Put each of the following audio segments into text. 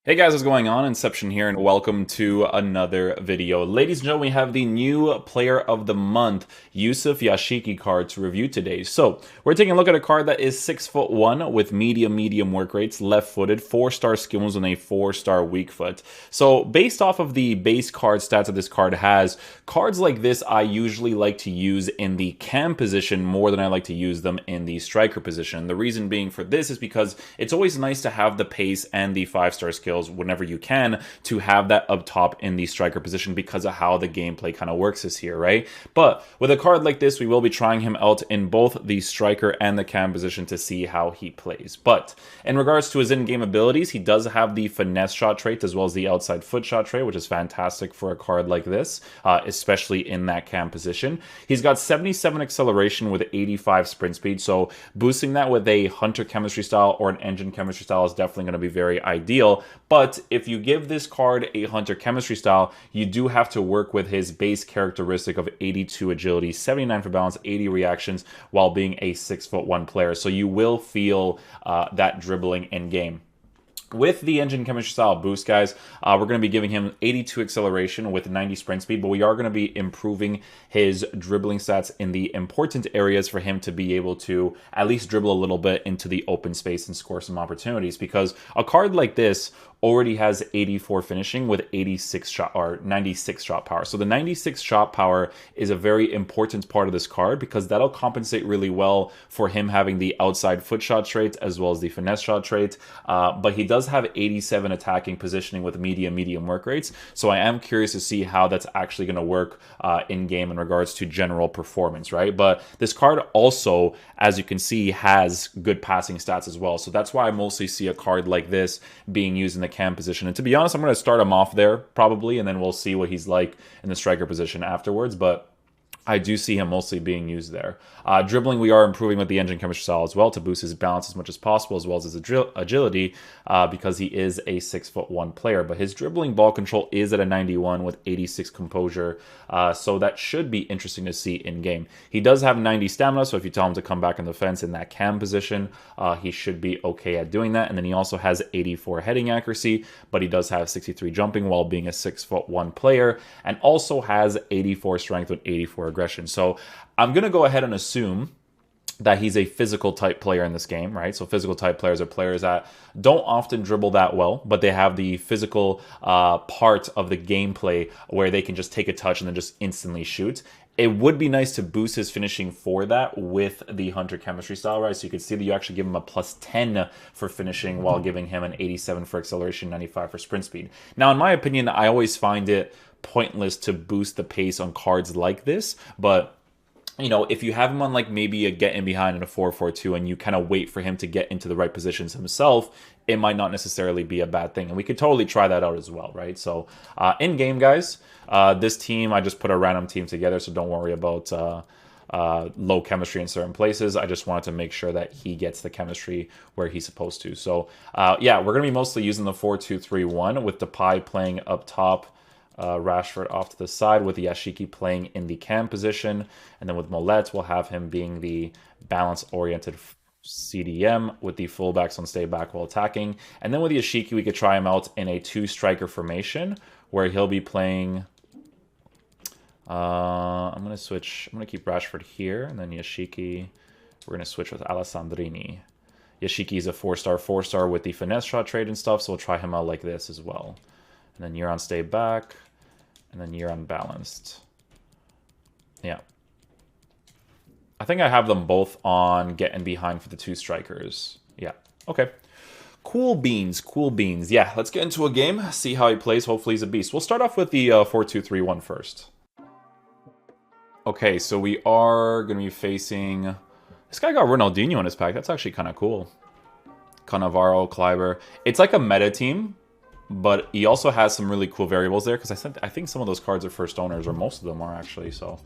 Hey guys, what's going on? Inception here, and welcome to another video. Ladies and gentlemen, we have the new Player of the Month, Yazici card to review today. So, we're taking a look at a card that is 6'1" with medium work rates, left-footed, 4-star skills, and a 4-star weak foot. So, based off of the base card stats that this card has, cards like this I usually like to use in the cam position more than I like to use them in the striker position. The reason being for this is because it's always nice to have the pace and the 5-star skills whenever you can to have that up top in the striker position because of how the gameplay kind of works this year, right? But with a card like this, we will be trying him out in both the striker and the cam position to see how he plays. But in regards to his in-game abilities, he does have the finesse shot trait as well as the outside foot shot trait, which is fantastic for a card like this, especially in that cam position. He's got 77 acceleration with 85 sprint speed, so boosting that with a hunter chemistry style or an engine chemistry style is definitely going to be very ideal. But if you give this card a hunter chemistry style, you do have to work with his base characteristic of 82 agility, 79 for balance, 80 reactions, while being a 6'1" player. So you will feel that dribbling in game. With the engine chemistry style boost, guys, we're going to be giving him 82 acceleration with 90 sprint speed, but we are going to be improving his dribbling stats in the important areas for him to be able to at least dribble a little bit into the open space and score some opportunities, because a card like this already has 84 finishing with 86 shot or 96 shot power. So the 96 shot power is a very important part of this card because that'll compensate really well for him having the outside foot shot trait as well as the finesse shot trait. But he does have 87 attacking positioning with medium work rates. So I am curious to see how that's actually going to work in game in regards to general performance, right? But this card also, as you can see, has good passing stats as well. So that's why I mostly see a card like this being used in the cam position. And to be honest, I'm going to start him off there probably, and then we'll see what he's like in the striker position afterwards. But I do see him mostly being used there. Dribbling, we are improving with the engine chemistry style as well to boost his balance as much as possible, as well as his agility, because he is a 6'1" player. But his dribbling ball control is at a 91 with 86 composure, so that should be interesting to see in game. He does have 90 stamina, so if you tell him to come back on the fence in that cam position, he should be okay at doing that. And then he also has 84 heading accuracy, but he does have 63 jumping while being a 6'1" player, and also has 84 strength with 84 aggression. So I'm going to go ahead and assume that he's a physical type player in this game, right? So physical type players are players that don't often dribble that well, but they have the physical part of the gameplay where they can just take a touch and then just instantly shoot. It would be nice to boost his finishing for that with the hunter chemistry style, right? So you can see that you actually give him a +10 for finishing while giving him an 87 for acceleration, 95 for sprint speed. Now, in my opinion, I always find it pointless to boost the pace on cards like this, but you know, if you have him on like maybe a get in behind in a 4-4-2 and you kind of wait for him to get into the right positions himself, it might not necessarily be a bad thing. And we could totally try that out as well, right? So in game, guys, this team, I just put a random team together, so don't worry about low chemistry in certain places. I just wanted to make sure that he gets the chemistry where he's supposed to. So yeah, we're going to be mostly using the 4-2-3-1 with Depay playing up top, Rashford off to the side with Yazici playing in the cam position. And then with Molet, we'll have him being the balance-oriented CDM with the fullbacks on stay back while attacking. And then with Yazici, we could try him out in a 2-striker formation where he'll be playing... I'm going to keep Rashford here, and then Yazici, we're going to switch with Alessandrini. Yazici is a 4-star with the finesse shot trade and stuff, so we'll try him out like this as well. And then you're on stay back, and then you're unbalanced. Yeah. I think I have them both on getting behind for the 2 strikers. Yeah. Okay. Cool beans, cool beans. Yeah, let's get into a game, see how he plays. Hopefully he's a beast. We'll start off with the 4-2-3-1 first. Okay, so we are going to be facing... This guy got Ronaldinho in his pack. That's actually kind of cool. Cannavaro, Kleiber. It's like a meta team, but he also has some really cool variables there, because I think some of those cards are first owners, or most of them are actually, so...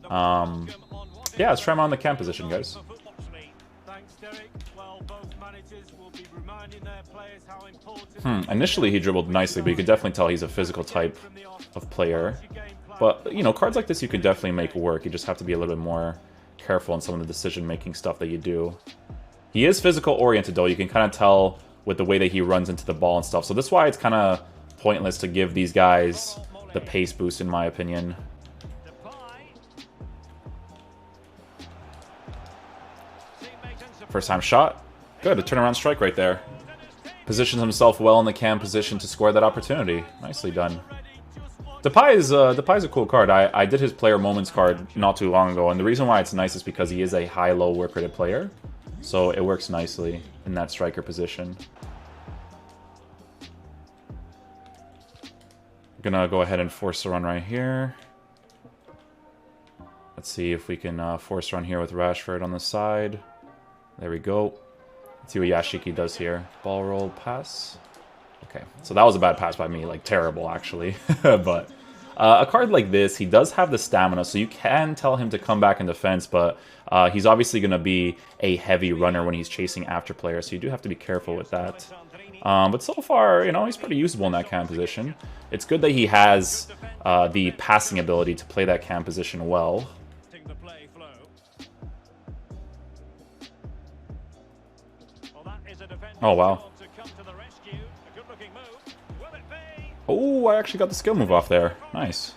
yeah, let's try him on the cam position, guys. Initially he dribbled nicely, but you could definitely tell he's a physical type of player. But, you know, cards like this you could definitely make work. You just have to be a little bit more careful in some of the decision-making stuff that you do. He is physical-oriented, though. You can kind of tell with the way that he runs into the ball and stuff. So that's why it's kind of pointless to give these guys the pace boost, in my opinion. First time shot. Good, a turnaround strike right there. Positions himself well in the cam position to score that opportunity. Nicely done. Depay's a cool card. I did his player moments card not too long ago, and the reason why it's nice is because he is a high-low work rated player. So it works nicely in that striker position. Gonna go ahead and force a run right here. Let's see if we can force run here with Rashford on the side. There we go. Let's see what Yazici does here. Ball roll, pass. Okay, so that was a bad pass by me, like terrible actually. But a card like this, he does have the stamina, so you can tell him to come back in defense, but he's obviously going to be a heavy runner when he's chasing after players, so you do have to be careful with that. But so far, you know, he's pretty usable in that cam position. It's good that he has the passing ability to play that cam position well. Oh, wow. Oh, I actually got the skill move off there. Nice.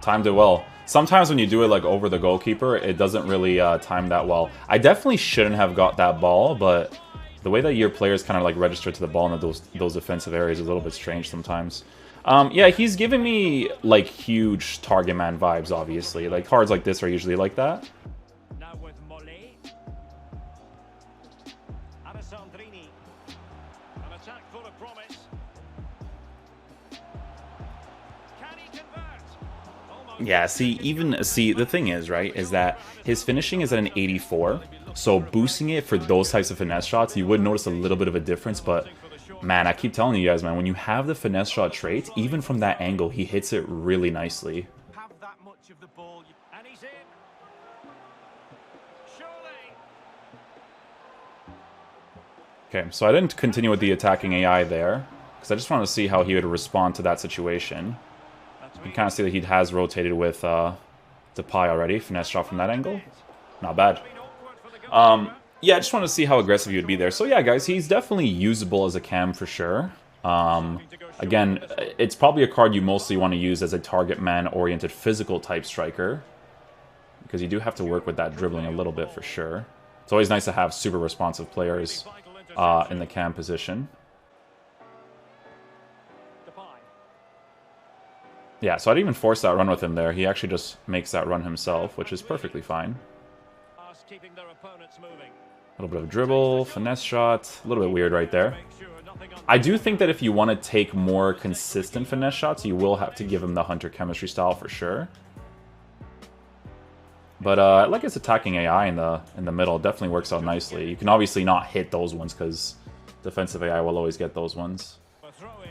Timed it well. Sometimes when you do it like over the goalkeeper, it doesn't really time that well. I definitely shouldn't have got that ball, but the way that your players kind of like register to the ball in those defensive areas is a little bit strange sometimes. Yeah, he's giving me like huge target man vibes, obviously. Like cards like this are usually like that. Yeah, see, the thing is, right, is that his finishing is at an 84, so boosting it for those types of finesse shots, you would notice a little bit of a difference, but, man, I keep telling you guys, man, when you have the finesse shot trait, even from that angle, he hits it really nicely. Okay, so I didn't continue with the attacking AI there, because I just wanted to see how he would respond to that situation. You can kind of see that he has rotated with Depay already. Finesse shot from that angle. Not bad. Yeah, I just want to see how aggressive he would be there. So yeah, guys, he's definitely usable as a cam for sure. Again, it's probably a card you mostly want to use as a target man-oriented physical type striker, because you do have to work with that dribbling a little bit for sure. It's always nice to have super responsive players in the cam position. Yeah, so I'd even force that run with him there. He actually just makes that run himself, which is perfectly fine. A little bit of dribble, finesse shot, a little bit weird right there. I do think that if you want to take more consistent finesse shots, you will have to give him the Hunter chemistry style for sure. But I like his attacking AI in the middle. It definitely works out nicely. You can obviously not hit those ones because defensive AI will always get those ones.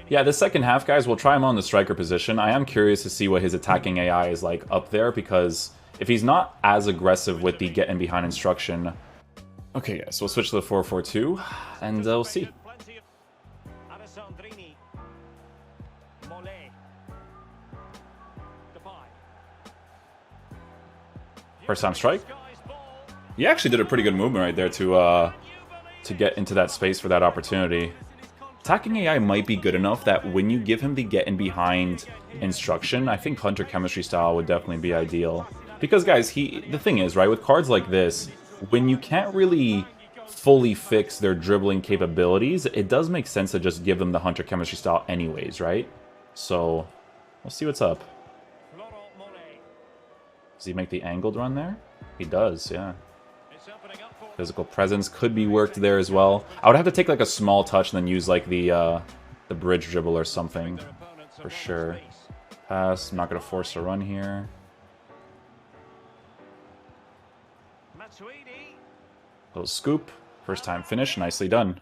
Yeah, the second half, guys, we'll try him on the striker position. I am curious to see what his attacking AI is like up there, because if he's not as aggressive with the get in behind instruction... Okay, guys, we'll switch to the 4-4-2, and we'll see. First time strike. He actually did a pretty good movement right there to get into that space for that opportunity. Attacking AI might be good enough that when you give him the get in behind instruction, I think Hunter chemistry style would definitely be ideal. Because guys, the thing is, right, with cards like this, when you can't really fully fix their dribbling capabilities, it does make sense to just give them the Hunter chemistry style anyways, right? So, we'll see what's up. Does he make the angled run there? He does, yeah. Physical presence could be worked there as well. I would have to take like a small touch and then use like the bridge dribble or something for sure. Pass. I'm not going to force a run here. Little scoop. First time finish. Nicely done.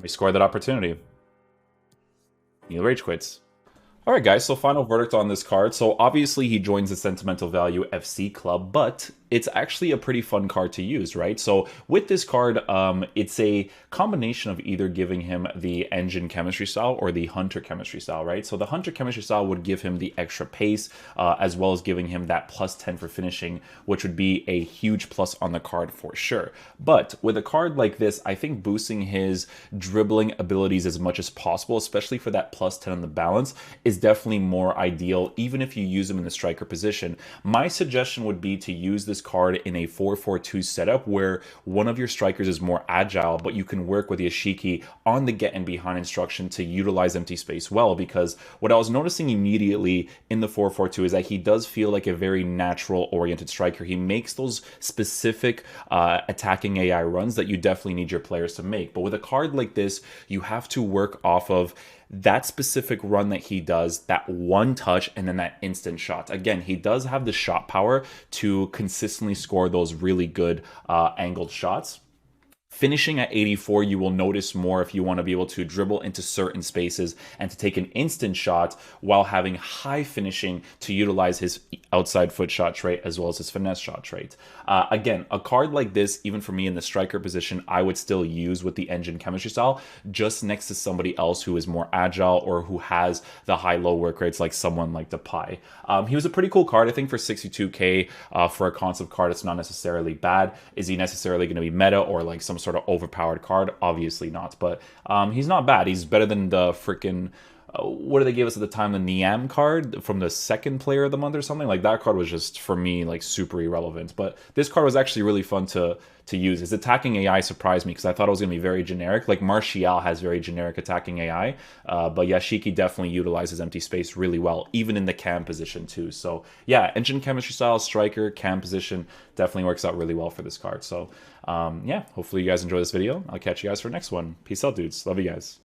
We scored that opportunity. Neil rage quits. Alright guys, so final verdict on this card. So obviously he joins the Sentimental Value FC club, but it's actually a pretty fun card to use, right? So with this card, it's a combination of either giving him the engine chemistry style or the hunter chemistry style, right? So the hunter chemistry style would give him the extra pace, as well as giving him that +10 for finishing, which would be a huge plus on the card for sure. But with a card like this, I think boosting his dribbling abilities as much as possible, especially for that +10 on the balance, is definitely more ideal, even if you use him in the striker position. My suggestion would be to use this card in a 4-4-2 setup where one of your strikers is more agile, but you can work with Yazici on the get and behind instruction to utilize empty space well, because what I was noticing immediately in the 4-4-2 is that he does feel like a very natural oriented striker. He makes those specific attacking AI runs that you definitely need your players to make. But with a card like this, you have to work off of that specific run that he does, that one touch, and then that instant shot. Again, he does have the shot power to consistently score those really good angled shots. Finishing at 84, you will notice more if you want to be able to dribble into certain spaces and to take an instant shot while having high finishing to utilize his outside foot shot trait as well as his finesse shot trait. Again, a card like this, even for me in the striker position, I would still use with the engine chemistry style just next to somebody else who is more agile or who has the high-low work rates, like someone like Depay. He was a pretty cool card. I think for 62k for a concept card, it's not necessarily bad. Is he necessarily going to be meta or like some sort of overpowered card? Obviously not, but he's not bad. He's better than the freaking what did they give us at the time, the Niam card from the second player of the month or something. Like, that card was just, for me, like super irrelevant, but this card was actually really fun to use. His attacking AI surprised me because I thought it was going to be very generic. Like, Martial has very generic attacking AI, but Yazici definitely utilizes empty space really well, even in the cam position too. So yeah, engine chemistry style, striker, cam position definitely works out really well for this card. So yeah, hopefully you guys enjoy this video. I'll catch you guys for the next one. Peace out, dudes. Love you guys.